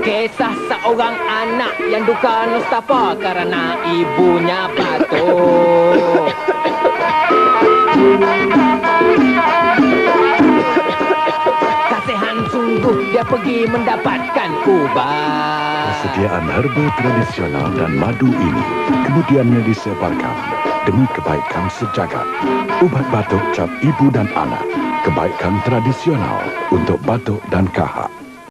Kisah seorang anak yang duka nestapa karena ibunya batuk. Kasihan sungguh dia pergi mendapatkan ubat. Persediaan herba tradisional dan madu ini kemudiannya disebarkan demi kebaikan sejagat. Ubat batuk cap ibu dan anak, kebaikan tradisional untuk batuk dan kahak.